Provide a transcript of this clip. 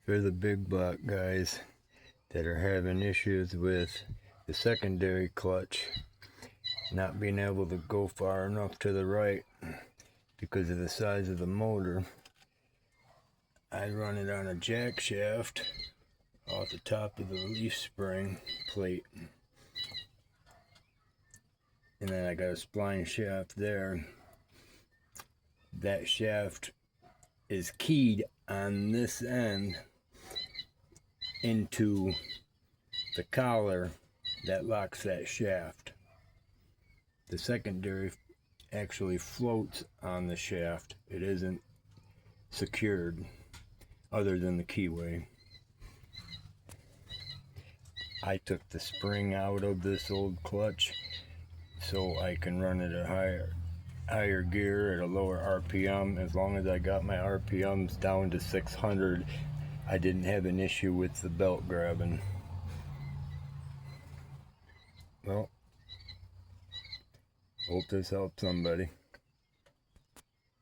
For the big block guys that are having issues with the secondary clutch not being able to go far enough to the right because of the size of the motor, I run it on a jack shaft off the top of the leaf spring plate, and then I got a spline shaft there. That shaft is keyed on this end into the collar that locks that shaft. The secondary actually floats on the shaft. It isn't secured other than the keyway. I took the spring out of this old clutch so I can run it at higher gear at a lower RPM. As long as I got my RPMs down to 600, I didn't have an issue with the belt grabbing. Well, hope this helps somebody.